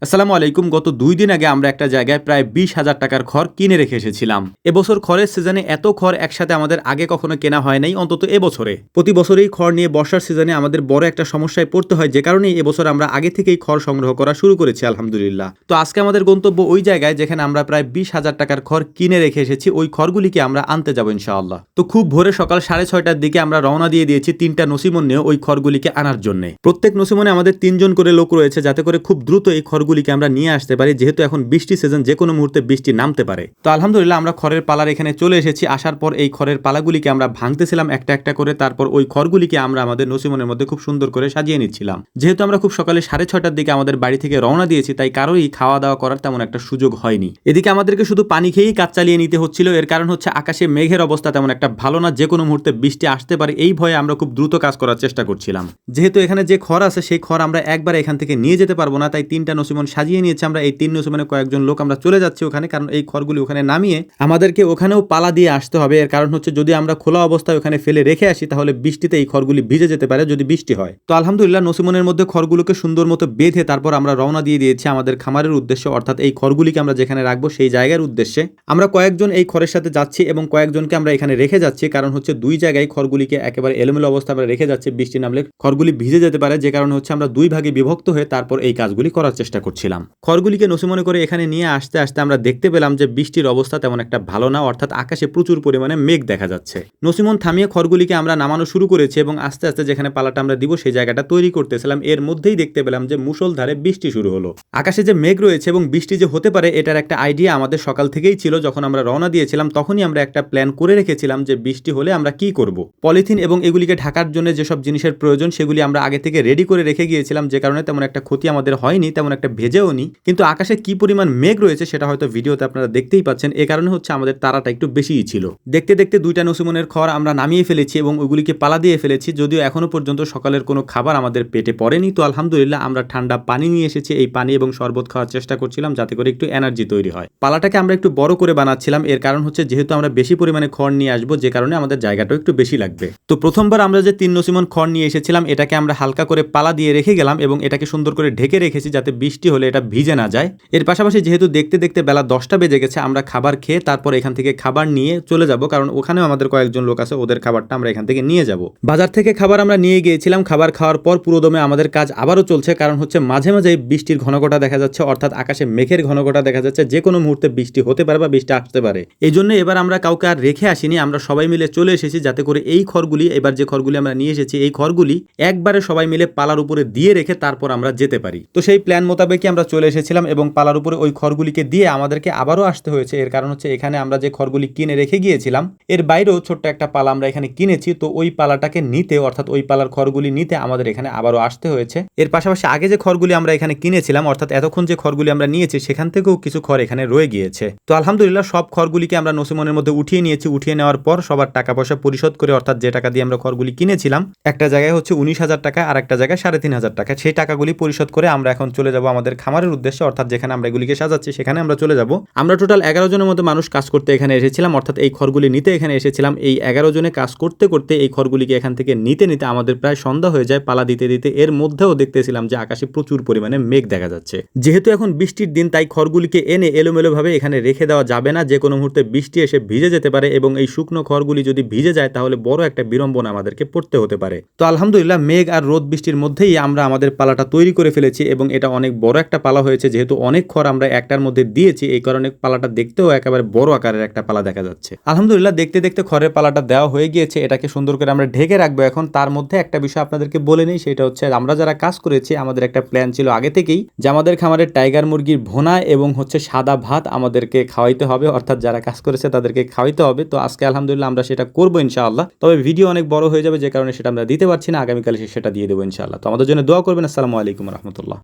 আসসালামু আলাইকুম। গত ২ দিন আগে আমরা একটা জায়গায় প্রায় ২০,০০০ টাকার খড় কিনে রেখে এসেছিলাম। এবছর খড়ের সিজনে এত খড় একসাথে আমাদের আগে কখনো কেনা হয় নাই, অন্তত এবছরে। প্রতি বছরেই খড় নিয়ে বর্ষার সিজনে আমাদের বড় একটা সমস্যায় পড়তে হয়, যে কারণেই এবছর আমরা আগে থেকেই খড় সংগ্রহ করা শুরু করেছি আলহামদুলিল্লাহ। তো আজকে আমাদের গন্তব্য ওই জায়গায় যেখানে আমরা প্রায় ২০,০০০ টাকার খড় কিনে রেখে এসেছি। ওই খড়গুলিকে আমরা আনতে যাবো ইনশাআল্লাহ। তো খুব ভোরে সকাল 6:30টার দিকে আমরা রওনা দিয়ে দিয়েছি ৩টা নসিমন নিয়ে ওই খড়গুলিকে আনার জন্য। প্রত্যেক নসিমনে আমাদের ৩ জন করে লোক রয়েছে, যাতে করে খুব দ্রুত এই খড়গুলিকে আমরা নিয়ে আসতে পারি, যেহেতু এখন বৃষ্টি সিজন, যে কোনো মুহূর্তে বৃষ্টি নামতে পারে। তো আলহামদুলিল্লাহ আমরা খড়ের পালার এখানে চলে এসেছি। আসার পর এই খড়ের পালাগুলিকে আমরা ভাঙতেছিলাম একটা একটা করে। তারপর ওই খড়গুলিকে আমরা আমাদের নসিমনের মধ্যে খুব সুন্দর করে সাজিয়ে নিচ্ছিলাম। যেহেতু আমরা খুব সকালে 6:30টার দিকে আমাদের বাড়ি থেকে রওনা দিয়েছি, তাই কারোই খাওয়া দাওয়া করার তেমন একটা সুযোগ হয়নি। এদিকে আমাদেরকে শুধু পানি খেয়েই কাজ চালিয়ে নিতে হচ্ছিল। এর কারণ হচ্ছে আকাশে মেঘের অবস্থা তেমন একটা ভালো না, যে কোনো মুহূর্তে বৃষ্টি আসতে পারে। এই ভয়ে আমরা খুব দ্রুত কাজ করার চেষ্টা করছিলাম। যেহেতু এখানে যে খড় আছে সেই খড় আমরা একবার এখান থেকে নিয়ে যেতে পারবো না, তাই 3টা নসিমন সাজিয়ে নিয়েছি আমরা। এই 3 নসিমনে কয়েকজন লোক আমরা চলে যাচ্ছি ওখানে, কারণ এই খড়গুলি ওখানে নামিয়ে আমাদেরকে ওখানেও পালা দিয়ে আসতে হবে। এর কারণ হচ্ছে যদি আমরা খোলা অবস্থায় ওখানে ফেলে রেখে আসি, তাহলে বৃষ্টিতে এই খড়গুলি ভিজে যেতে পারে যদি বৃষ্টি হয়। তো আলহামদুলিল্লাহ নসিমনের মধ্যে খড়গুলোকে সুন্দর মতো বেঁধে তারপর আমরা রওনা দিয়ে দিয়েছি আমাদের খামারের উদ্দেশ্যে, অর্থাৎ এই খড়গুলিকে আমরা যেখানে রাখবো সেই জায়গার উদ্দেশ্যে। আমরা কয়েকজন এই খড়ের সাথে যাচ্ছি এবং কয়েকজনকে আমরা এখানে রেখে যাচ্ছি, কারণ হচ্ছে দুই জায়গায় খড়গুলিকে একেবারে এলোমেলো অবস্থা আমরা রেখে যাচ্ছি। বৃষ্টি নামলে খড়গুলি ভিজে যেতে পারে, যে কারণে হচ্ছে আমরা দুই ভাগে বিভক্ত হয়ে তারপর এই কাজগুলি করার চেষ্টা করছিলাম। খড়গুলিকে নসিমনে করে এখানে নিয়ে আসতে আসতে আমরা দেখতে পেলাম যে বৃষ্টির অবস্থা তেমন একটা ভালো না, অর্থাৎ আকাশে প্রচুর পরিমাণে মেঘ দেখা যাচ্ছে। নসিমন থামিয়ে খড়গুলিকে আমরা নামানো শুরু করেছি এবং আস্তে আস্তে যেখানে পালাটা আমরা দিব সেই জায়গাটা তৈরি করতেছিলাম। এর মধ্যেই দেখতে পেলাম যে মুষলধারে বৃষ্টি শুরু হলো। আকাশে যে মেঘ রয়েছে এবং বৃষ্টি যে হতে পারে, এটার একটা আইডিয়া আমাদের সকাল থেকেই ছিল। যখন আমরা রওনা দিয়েছিলাম তখনই আমরা একটা প্ল্যান করে রেখেছিলাম যে বৃষ্টি হলে আমরা কি করব। পলিথিন এবং এগুলিকে ঢাকার জন্য যেসব জিনিসের প্রয়োজন সেগুলি আমরা আগে থেকে রেডি করে রেখে গিয়েছিলাম, যে কারণে তেমন একটা ক্ষতি আমাদের হয়নি, তেমন একটা ভেজেও নি। কিন্তু আকাশে কি পরিমাণ মেঘ রয়েছে সেটা হয়তো ভিডিওতে আপনারা দেখতেই পাচ্ছেন। এ কারণে হচ্ছে আমাদের তারাটা একটু বেশিই ছিল। দেখতে দেখতে 2টা নসিমনের খড় আমরা নামিয়ে ফেলেছি এবং ওইগুলিকে পালা দিয়ে ফেলেছি। যদিও এখনো পর্যন্ত সকালের কোনো খাবার আমাদের পেটে পড়েনি। তো আলহামদুলিল্লাহ আমরা ঠান্ডা পানি নিয়ে এসেছি। এই পানি এবং শরবত খাওয়ার চেষ্টা করছিলাম, যাতে করে একটু এনার্জি তৈরি হয়। পালাটাকে আমরা একটু বড় করে বানাচ্ছিলাম। এর কারণ হচ্ছে যেহেতু আমরা বেশি পরিমাণে খড় নিয়ে আসবো, যে কারণে আমাদের জায়গাটাও একটু বেশি লাগবে। তো প্রথমবার আমরা যে 3 নসিমন খড় নিয়ে এসেছিলাম, এটাকে আমরা হালকা করে পালা দিয়ে রেখে গেলাম এবং এটাকে সুন্দর করে ঢেকে রেখেছি, যাতে বৃষ্টি হলে এটা ভিজে না যায়। এর পাশাপাশি যেহেতু দেখতে দেখতে বেলা 10টা বেজে গেছে, আমরা খাবার খেয়ে তারপর এখান থেকে খাবার নিয়ে চলে যাব, কারণ ওখানেও আমাদের কয়েকজন লোক আছে, ওদের খাবারটা আমরা এখান থেকে নিয়ে যাব। বাজার থেকে খাবার আমরা নিয়ে গিয়েছিলাম। খাবার খাওয়ার পর পুরোদমে আমাদের কাজ আবারও চলছে, কারণ হচ্ছে মাঝে মাঝে বৃষ্টির ঘনঘটা দেখা যাচ্ছে, অর্থাৎ আকাশে মেঘের ঘনঘটা দেখা যাচ্ছে। যে কোনো মুহূর্তে বৃষ্টি হতে পারে বা বৃষ্টি আসতে পারে। এই জন্য এবার আমরা কাউকে আর রেখে আসিনি, আমরা সবাই মিলে চলে এসেছি, যাতে করে এই খড়গুলি, এবার যে খড়গুলি আমরা নিয়ে এসেছি এই খড়গুলি একবারে সবাই মিলে পালার উপরে দিয়ে রেখে তারপর আমরা যেতে পারি। তো সেই প্ল্যান মোতাবেকই আমরা চলে এসেছিলাম এবং পালার উপরে ওই খড়গুলিকে দিয়ে আমাদেরকে আবারও আসতে হয়েছে। এর কারণ হচ্ছে এখানে আমরা যে খড়গুলি কিনে রেখে গিয়েছিলাম এর বাইরেও ছোট্ট একটা পালা আমরা এখানে কিনেছি। তো ওই পালাটাকে নিতে, অর্থাৎ ওই পালার খড়গুলি নিতে আমাদের এখানে আবারও আসতে হয়েছে। এর পাশাপাশি আগে যে খড়গুলি আমরা এখানে কিনেছিলাম, অর্থাৎ এতক্ষণ যে খড়গুলি আমরা নিয়েছি সেখান থেকেও কিছু খড় এখানে রয়ে গিয়েছে। তো আলহামদুলিল্লাহ সব খড়গুলিকে আমরা নসিমনের মধ্যে উঠিয়ে নিয়েছি। উঠিয়ে নেওয়ার পর সবার টাকা পয়সা পরিশোধ করে, অর্থাৎ যে টাকা দিয়ে আমরা খড়গুলি কিনেছিলাম, একটা জায়গায় হচ্ছে 19,000 টাকা আর একটা জায়গায় 3,500 টাকা, সেই টাকাগুলি পরিশোধ করে আমরা এখন চলে যাব আমাদের খামারের উদ্দেশ্যে, অর্থাৎ যেখানে আমরা এগুলিকে সাজাচ্ছি সেখানে আমরা চলে যাব। আমরা টোটাল 11 জনের মতো মানুষ কাজ করতে এখানে এসেছিলাম, অর্থাৎ এই খড়গুলি নিতে এখানে এসেছিলাম। এই 11 জনে কাজ করতে করতে এই খড়গুলিকে এখান থেকে নিতে নিতে আমাদের প্রায় সন্ধ্যা হয়ে যায় পালা দিতে দিতে। এর মধ্যেও দেখতেছিলাম যে আকাশে প্রচুর পরিমাণে মেঘ দেখা যাচ্ছে। যেহেতু এখন বৃষ্টির দিন, তাই খড়গুলিকে এনে এলোমেলোভাবে এখানে রেখে দেওয়া যাবে না। যে কোনো মুহূর্তে বৃষ্টি এসে ভিজে যেতে পারে এবং এই শুকনো খড়গুলি যদি ভিজে যায় তাহলে বড় একটা বিড়ম্বনা আমাদেরকে পড়তে হতে পারে। তো আলহামদুলিল্লাহ মেঘ আর রোদ বৃষ্টির মধ্যেই আমরা আমাদের পালাটা তৈরি করে ফেলেছি এবং এটা অনেক বড় একটা পালা হয়েছে। যেহেতু অনেক খড় আমরা একটার মধ্যে দিয়েছি, এই কারণে পালাটা দেখতেও একেবারে বড় আকারের একটা পালা দেখা যাচ্ছে। আলহামদুলিল্লাহ দেখতে দেখতে খড়ের পালাটা দেওয়া হয়ে গিয়েছে। এটাকে সুন্দর করে আমরা ঢেকে রাখবো। এখন তার মধ্যে একটা বিষয় আপনাদেরকে বলে নেই, সেটা হচ্ছে আমরা যারা কাজ করেছি আমাদের একটা প্ল্যান ছিল আগে থেকেই যে আমাদের খামারের টাইগার মুরগির ভোনা এবং হচ্ছে সাদা ভাত আমাদেরকে খাওয়াইতে হবে, অর্থাৎ যারা কাজ করেছে তাদেরকে খাওয়াইতে হবে। তো আজকে আলহামদুলিল্লাহ আমরা সেটা করবো ইনশাআল্লাহ। তবে ভিডিও অনেক বড় হয়ে যাবে, যে কারণে সেটা আমরা দিতে পারছি না। আগামীকাল সেটা দিয়ে দেবো ইনশাআল্লাহ। তো আমাদের জন্য দোয়া করবেন। আসসালামু আলাইকুম রহমতুল্লাহ।